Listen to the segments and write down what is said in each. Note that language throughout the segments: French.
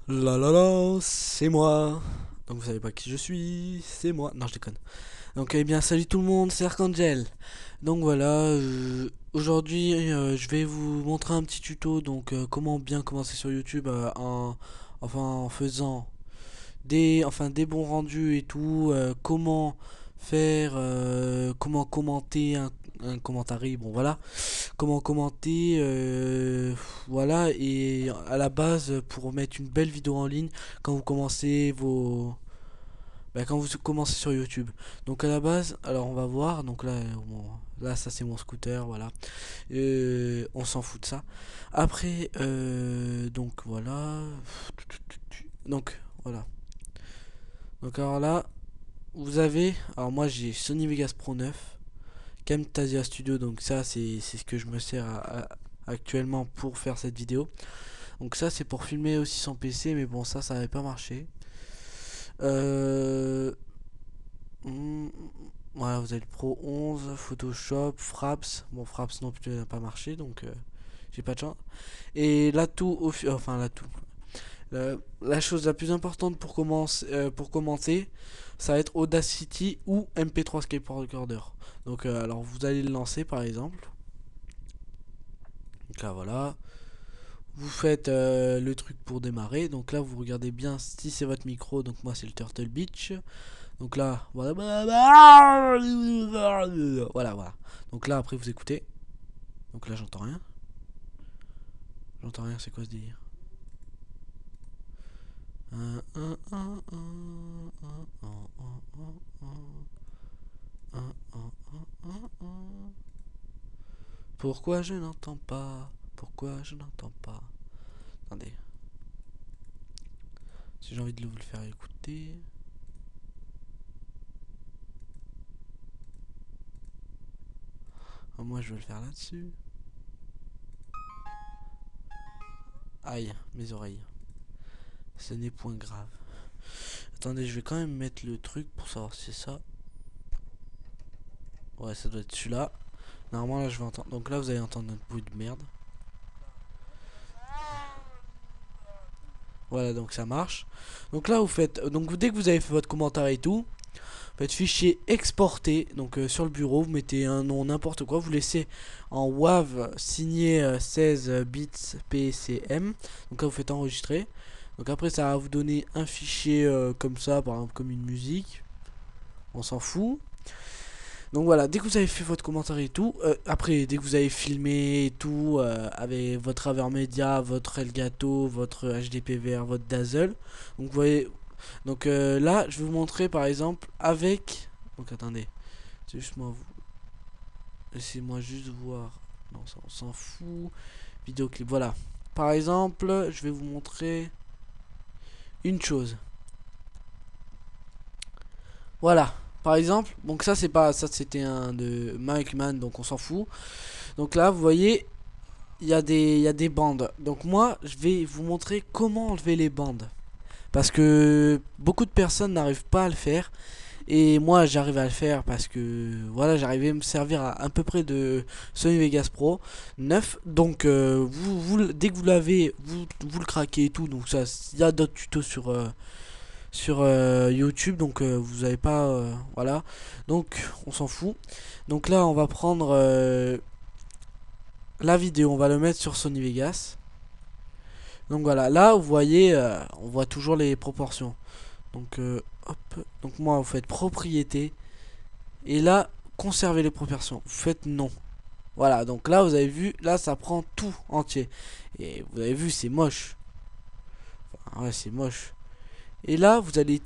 La la la, c'est moi. Donc vous savez pas qui je suis, c'est moi. Non, je déconne. Donc eh bien, salut tout le monde, c'est Archangel. Donc voilà, aujourd'hui je vais vous montrer un petit tuto. Donc comment bien commencer sur YouTube en faisant des bons rendus et tout. Comment faire, comment commenter un commentaire. Bon voilà, comment commenter, voilà, et à la base pour mettre une belle vidéo en ligne quand vous commencez quand vous commencez sur YouTube. Donc à la base, alors on va voir, donc là, bon, là ça c'est mon scooter, voilà. On s'en fout de ça. Après, donc voilà, donc voilà. Donc alors là, vous avez, alors moi j'ai Sony Vegas Pro 9, Camtasia Studio, donc ça c'est ce que je me sers actuellement pour faire cette vidéo. Donc ça c'est pour filmer aussi sans PC, mais bon ça n'avait pas marché. Euh... hmm, Voilà, vous avez le Pro 11, Photoshop, Fraps. Bon, Fraps non plus n'a pas marché, donc j'ai pas de chance. Et l'atout, enfin l'atout. La chose la plus importante pour commencer, ça va être Audacity ou MP3 Skype Recorder. Donc alors vous allez le lancer par exemple. Donc là voilà. Vous faites le truc pour démarrer. Donc là, vous regardez bien si c'est votre micro. Donc moi, c'est le Turtle Beach. Donc là, voilà. Voilà, voilà. Donc là, après, vous écoutez. Donc là, j'entends rien. J'entends rien, c'est quoi ce délire? Pourquoi je n'entends pas? Pourquoi je n'entends pas? Attendez. Si j'ai envie de vous le faire écouter. Moi, je vais le faire là-dessus. Aïe, mes oreilles. Ce n'est point grave. Attendez, je vais quand même mettre le truc pour savoir si c'est ça. Ouais, ça doit être celui-là. Normalement, là, je vais entendre. Donc là, vous allez entendre notre bruit de merde. Voilà, donc ça marche. Donc là, vous faites. Donc dès que vous avez fait votre commentaire et tout, vous faites fichier exporter. Donc sur le bureau, vous mettez un nom, n'importe quoi. Vous laissez en WAV signé 16 bits PCM. Donc là, vous faites enregistrer. Donc après, ça va vous donner un fichier comme ça, par exemple, comme une musique. On s'en fout. Donc voilà, dès que vous avez fait votre commentaire et tout, après, dès que vous avez filmé et tout, avec votre Avermedia, votre Elgato, votre HDPVR, votre Dazzle, donc vous voyez, donc là, je vais vous montrer par exemple avec, donc attendez, c'est juste moi, laissez-moi juste voir, non, ça on s'en fout, vidéoclip, voilà. Par exemple, je vais vous montrer une chose. Voilà. Par exemple, donc ça c'est pas ça c'était un de Mike Mann donc on s'en fout. Donc là vous voyez il y a des bandes. Donc moi, je vais vous montrer comment enlever les bandes. Parce que beaucoup de personnes n'arrivent pas à le faire. Et moi, j'arrive à le faire parce que voilà, j'arrivais à me servir à peu près de Sony Vegas Pro 9. Donc, dès que vous l'avez, vous le craquez et tout. Donc, ça, il y a d'autres tutos sur YouTube. Donc, vous n'avez pas. Voilà. Donc, on s'en fout. Donc, là, on va prendre la vidéo, on va le mettre sur Sony Vegas. Donc voilà, là vous voyez, on voit toujours les proportions. Donc hop, donc moi vous faites propriété et là conserver les proportions. Vous faites non. Voilà, donc là vous avez vu, là ça prend tout entier. Et vous avez vu, c'est moche. Enfin, ouais, c'est moche. Et là vous allez,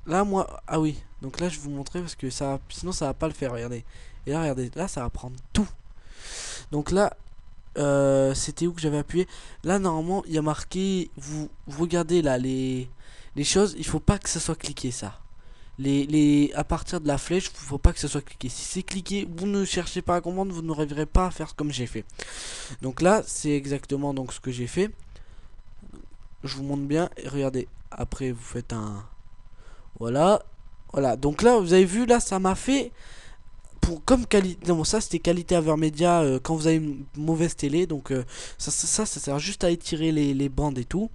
là moi, ah oui. Donc là je vais vous montrer parce que ça, sinon ça va pas le faire. Regardez. Et là regardez, là ça va prendre tout. Donc là c'était où que j'avais appuyé. Là normalement il y a marqué, vous regardez là les choses, il faut pas que ça soit cliqué ça. À partir de la flèche, il faut pas que ça soit cliqué. Si c'est cliqué, vous ne cherchez pas à comprendre, vous n'arriverez pas à faire comme j'ai fait. Donc là c'est exactement donc ce que j'ai fait. Je vous montre bien et regardez. Après vous faites un, voilà, voilà. Donc là vous avez vu, là ça m'a fait pour comme qualité. Non, ça c'était qualité Avermedia quand vous avez une mauvaise télé. Donc ça sert juste à étirer les bandes et tout.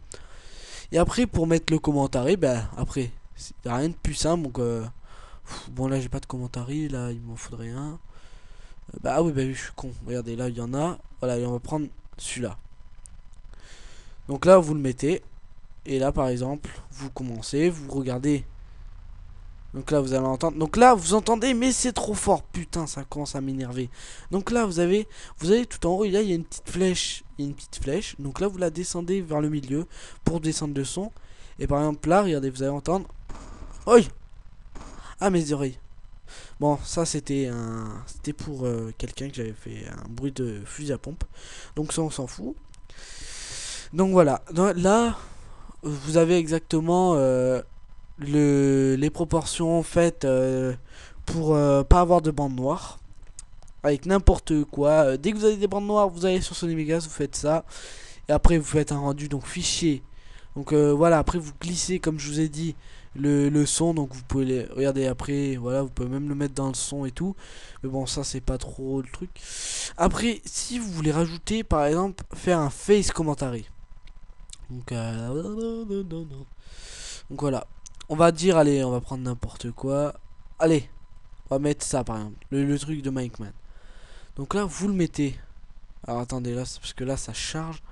Et après pour mettre le commentaire, ben après y a rien de plus simple. Donc bon là j'ai pas de commentaire, là il m'en faudrait un. Bah ah oui, bah oui, je suis con. Regardez, là il y en a. Voilà, et on va prendre celui-là. Donc là vous le mettez. Et là par exemple, vous commencez, vous regardez. Donc là vous allez entendre. Donc là vous entendez, mais c'est trop fort. Putain, ça commence à m'énerver. Donc là vous avez tout en haut, là il y a une petite flèche. Il y a une petite flèche. Donc là vous la descendez vers le milieu pour descendre le son. Et par exemple là, regardez, vous allez entendre. Oi! Ah mes oreilles. Bon, ça c'était pour quelqu'un que j'avais fait un bruit de fusil à pompe. Donc ça on s'en fout. Donc voilà. Là vous avez exactement les proportions faites pour pas avoir de bande noire avec n'importe quoi. Dès que vous avez des bandes noires, vous allez sur Sony Vegas, vous faites ça et après vous faites un rendu, donc fichier. Donc voilà, après vous glissez comme je vous ai dit le son, donc vous pouvez les regarder après, voilà, vous pouvez même le mettre dans le son et tout. Mais bon, ça c'est pas trop le truc. Après, si vous voulez rajouter par exemple faire un face commentary. Donc voilà. On va dire, allez, on va prendre n'importe quoi. Allez, on va mettre ça par exemple. Le truc de Mike Man. Donc là, vous le mettez. Alors attendez, là, parce que là, ça charge.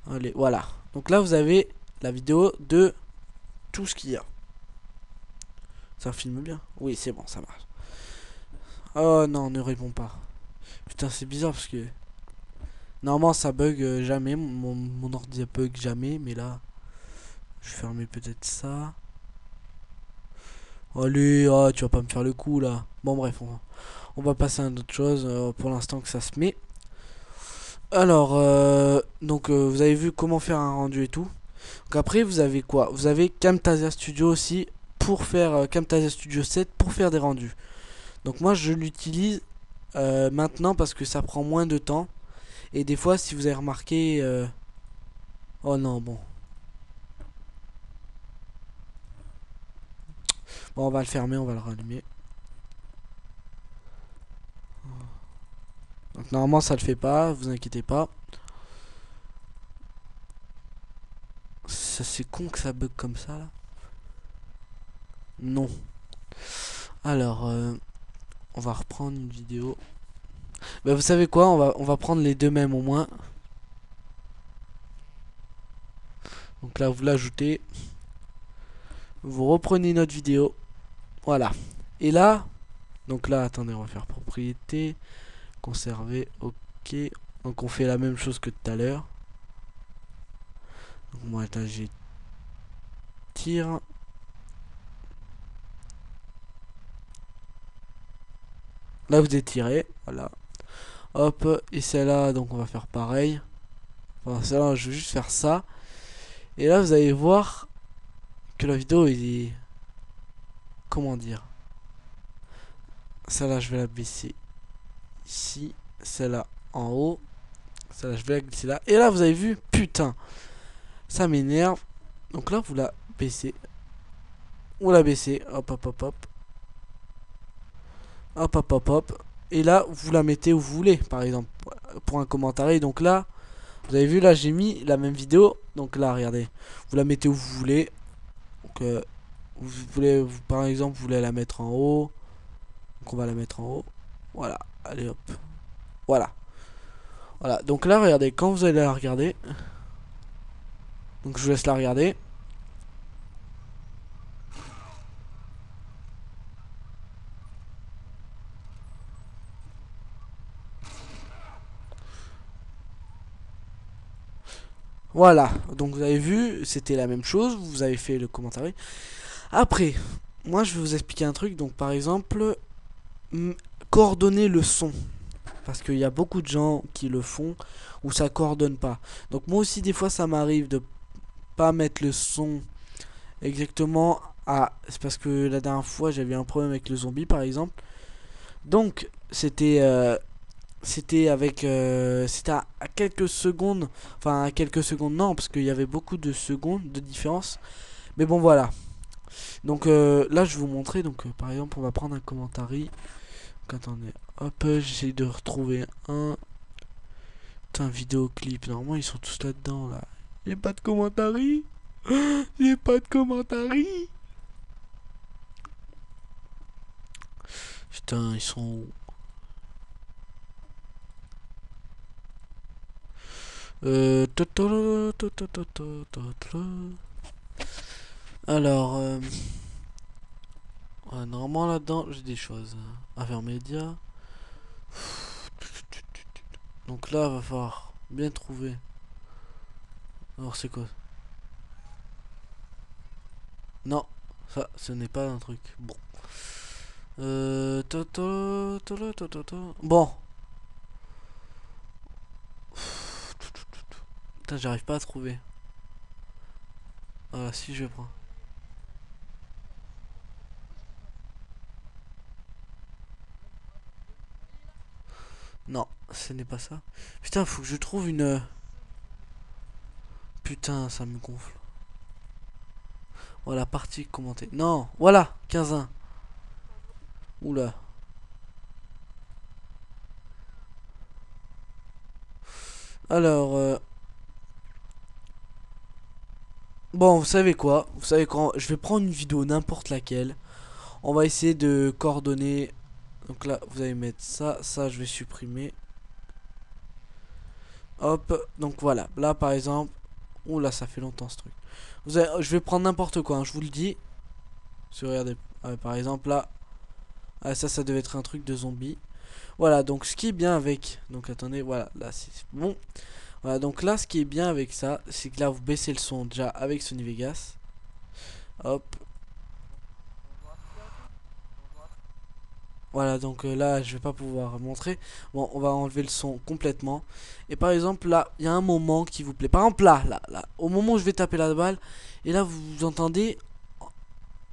Allez, voilà. Donc là, vous avez la vidéo de tout ce qu'il y a. Ça filme bien? Oui, c'est bon, ça marche. Oh non, ne réponds pas. Putain, c'est bizarre parce que normalement, ça bug jamais. Mon ordi bug jamais, mais là, je vais fermer peut-être ça. Allez, oh, tu vas pas me faire le coup là. Bon, bref, on va passer à d'autres choses pour l'instant que ça se met. Alors, donc vous avez vu comment faire un rendu et tout. Donc après, vous avez quoi? Vous avez Camtasia Studio aussi pour faire Camtasia Studio 7 pour faire des rendus. Donc moi, je l'utilise maintenant parce que ça prend moins de temps. Et des fois, si vous avez remarqué, oh non, bon. Bon, on va le fermer, on va le rallumer. Donc normalement ça le fait pas, vous inquiétez pas. Ça c'est con que ça bug comme ça là. Non. Alors on va reprendre une vidéo. Bah vous savez quoi, on va prendre les deux mêmes au moins. Donc là vous l'ajoutez. Vous reprenez notre vidéo. Voilà. Et là, donc là attendez, on va faire propriété, conserver, ok. Donc on fait la même chose que tout à l'heure. Donc moi là j'ai tire. Là vous étirez, voilà. Hop, et celle-là, donc on va faire pareil. Enfin celle-là, je vais juste faire ça. Et là vous allez voir que la vidéo est... Comment dire? Celle-là je vais la baisser ici. Celle-là en haut. Celle-là je vais la glisser là. Et là vous avez vu, putain, ça m'énerve. Donc là vous la baissez. Vous la baissez, hop hop hop hop. Hop hop hop hop. Et là vous la mettez où vous voulez, par exemple, pour un commentaire. Et donc là, vous avez vu, là j'ai mis la même vidéo. Donc là regardez, vous la mettez où vous voulez. Donc vous voulez, par exemple, vous voulez la mettre en haut. Donc on va la mettre en haut. Voilà, allez hop. Voilà. Voilà, donc là regardez, quand vous allez la regarder. Donc je vous laisse la regarder. Voilà, donc vous avez vu, c'était la même chose, vous avez fait le commentaire. Après, moi je vais vous expliquer un truc, donc par exemple, coordonner le son. Parce qu'il y a beaucoup de gens qui le font, où ça coordonne pas. Donc moi aussi des fois ça m'arrive de pas mettre le son exactement à... C'est parce que la dernière fois j'avais un problème avec le zombie par exemple. Donc c'était avec c'était à quelques secondes, enfin à quelques secondes non, parce qu'il y avait beaucoup de secondes de différence, mais bon voilà. Donc là je vais vous montrer, donc par exemple on va prendre un commentaire. Donc attendez, hop, j'essaye de retrouver un vidéoclip. Normalement ils sont tous là dedans là. J'ai pas de commentaires. J'ai pas de commentaires. Putain, ils sont où? Alors, ouais, normalement là-dedans, j'ai des choses. Affaires médias. Donc là, va falloir bien trouver. Alors, c'est quoi? Non, ça, ce n'est pas un truc. Bon. Bon. Putain, j'arrive pas à trouver. Voilà, si je prends. Non, ce n'est pas ça. Putain, faut que je trouve une. Putain, ça me gonfle. Voilà, partie commentée. Non, voilà, 15-1. Oula. Alors, bon, vous savez quoi? Vous savez quoi? Je vais prendre une vidéo, n'importe laquelle. On va essayer de coordonner. Donc là, vous allez mettre ça. Ça, je vais supprimer. Hop. Donc voilà. Là, par exemple. Oula, ça fait longtemps ce truc. Je vais prendre n'importe quoi, hein, je vous le dis. Si vous regardez. Par exemple, là. Ah, ça devait être un truc de zombie. Voilà, donc ce qui est bien avec. Donc attendez, voilà. Là, c'est bon. Voilà, donc là, ce qui est bien avec ça, c'est que là, vous baissez le son déjà avec Sony Vegas. Hop. Voilà, donc là, je vais pas pouvoir montrer. Bon, on va enlever le son complètement. Et par exemple, là, il y a un moment qui vous plaît. Par exemple, là, au moment où je vais taper la balle, et là, vous entendez,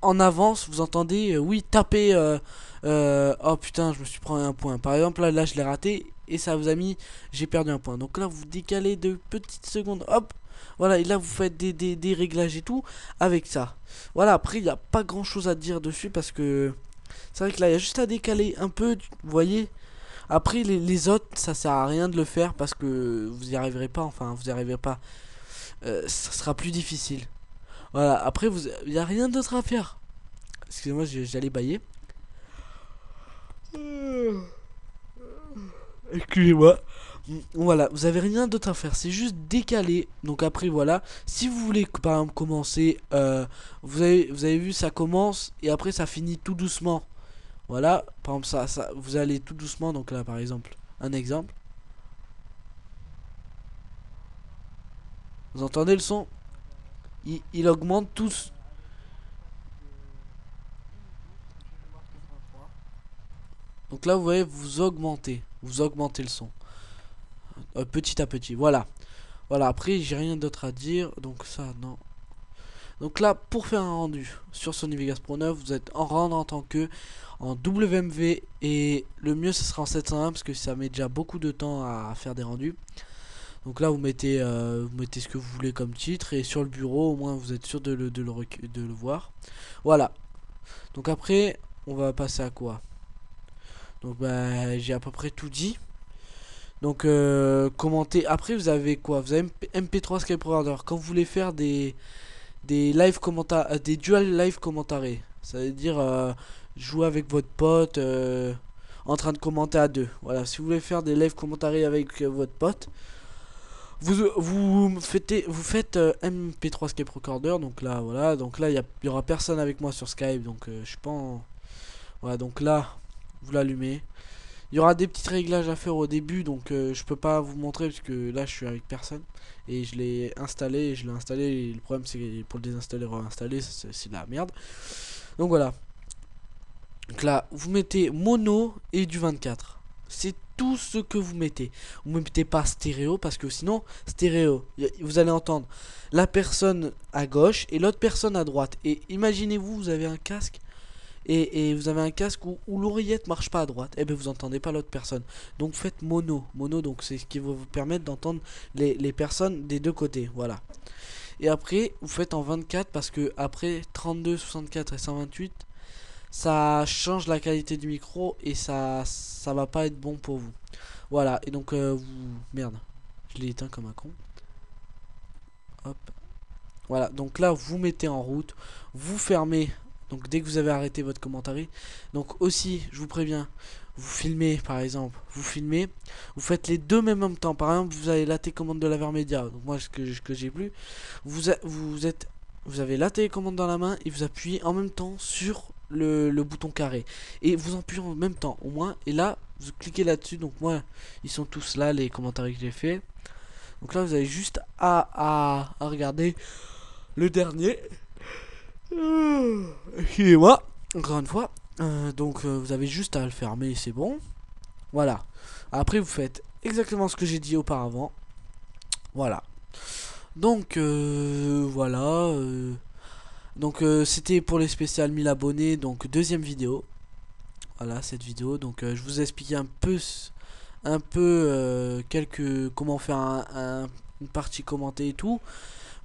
en avance, vous entendez, oui, taper. Oh putain, je me suis pris un point. Par exemple, là, je l'ai raté, et ça vous a mis, j'ai perdu un point. Donc là, vous décalez de petites secondes, hop. Voilà, et là, vous faites des réglages et tout avec ça. Voilà, après, il n'y a pas grand chose à dire dessus parce que. C'est vrai que là, il y a juste à décaler un peu, vous voyez. Après, les autres, ça sert à rien de le faire parce que vous y arriverez pas. Enfin, vous y arriverez pas. Ça sera plus difficile. Voilà, après, il n'y a rien d'autre à faire. Excusez-moi, j'allais bailler. Excusez-moi. Voilà, vous avez rien d'autre à faire, c'est juste décaler. Donc après voilà, si vous voulez par exemple commencer, vous avez vu ça commence et après ça finit tout doucement. Voilà, par exemple ça vous allez tout doucement. Donc là par exemple, un exemple. Vous entendez le son? Il augmente tous. Donc là vous voyez, vous augmentez le son petit à petit. Voilà. Voilà, après j'ai rien d'autre à dire. Donc ça non. Donc là, pour faire un rendu sur Sony Vegas Pro 9, vous êtes en rendre en tant que en WMV et le mieux ce sera en 701 parce que ça met déjà beaucoup de temps à faire des rendus. Donc là, vous mettez ce que vous voulez comme titre et sur le bureau, au moins vous êtes sûr de le voir. Voilà. Donc après, on va passer à quoi? Donc bah, j'ai à peu près tout dit. Donc commenter. Après, vous avez quoi? Vous avez MP3 Skype Recorder. Quand vous voulez faire des live commentaires, des dual live commentarés. Ça veut dire jouer avec votre pote en train de commenter à deux. Voilà, si vous voulez faire des live commentarés avec votre pote, vous faites MP3 Skype Recorder. Donc là, voilà, donc là il y aura personne avec moi sur Skype, donc je suis pas en. Voilà, donc là, vous l'allumez. Il y aura des petits réglages à faire au début, donc je peux pas vous montrer parce que là je suis avec personne. Et je l'ai installé, et le problème c'est que pour le désinstaller, réinstaller, c'est de la merde. Donc voilà. Donc là, vous mettez mono et du 24. C'est tout ce que vous mettez. Vous ne mettez pas stéréo parce que sinon, stéréo, vous allez entendre la personne à gauche et l'autre personne à droite. Et imaginez-vous, vous avez un casque et vous avez un casque où l'oreillette marche pas à droite, et bien vous entendez pas l'autre personne. Donc faites mono. Mono, donc c'est ce qui va vous permettre d'entendre les personnes des deux côtés. Voilà. Et après, vous faites en 24 parce que après 32, 64 et 128, ça change la qualité du micro et ça va pas être bon pour vous. Voilà. Et donc merde, je l'ai éteint comme un con. hop. Voilà, donc là vous mettez en route, vous fermez, donc dès que vous avez arrêté votre commentaire. Donc aussi, je vous préviens, vous filmez par exemple, vous filmez, vous faites les deux même en même temps. Par exemple, vous avez la télécommande de la Vermedia, donc moi ce que j'ai plus, vous avez la télécommande dans la main et vous appuyez en même temps sur le bouton carré et vous appuyez en même temps au moins, et là vous cliquez là-dessus. Donc moi ils sont tous là les commentaires que j'ai fait. Donc là vous avez juste à regarder le dernier. Excusez-moi, encore une fois. Donc vous avez juste à le fermer, c'est bon. Voilà. Après vous faites exactement ce que j'ai dit auparavant. Voilà. Donc voilà. C'était pour les spéciales 1000 abonnés. Donc deuxième vidéo. Voilà cette vidéo. Donc je vous ai expliqué un peu comment faire une partie commentée et tout.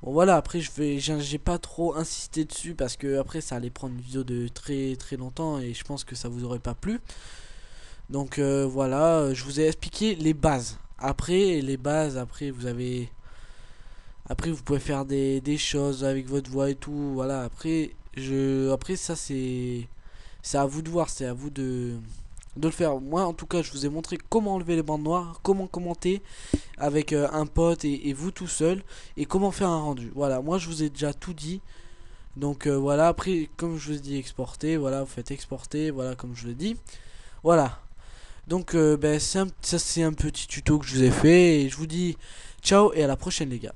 Bon voilà, après j'ai pas trop insisté dessus parce que après ça allait prendre une vidéo de très très longtemps et je pense que ça vous aurait pas plu. Donc voilà, je vous ai expliqué les bases. Après les bases, après vous pouvez faire des choses avec votre voix et tout. Voilà, après ça c'est à vous de voir, c'est à vous de le faire. Moi en tout cas je vous ai montré comment enlever les bandes noires, comment commenter avec un pote et vous tout seul, et comment faire un rendu. Voilà, moi je vous ai déjà tout dit. Donc voilà, après comme je vous ai dit exporter, voilà, vous faites exporter, voilà comme je l'ai dit. Voilà. Donc ça c'est un petit tuto que je vous ai fait et je vous dis ciao et à la prochaine les gars.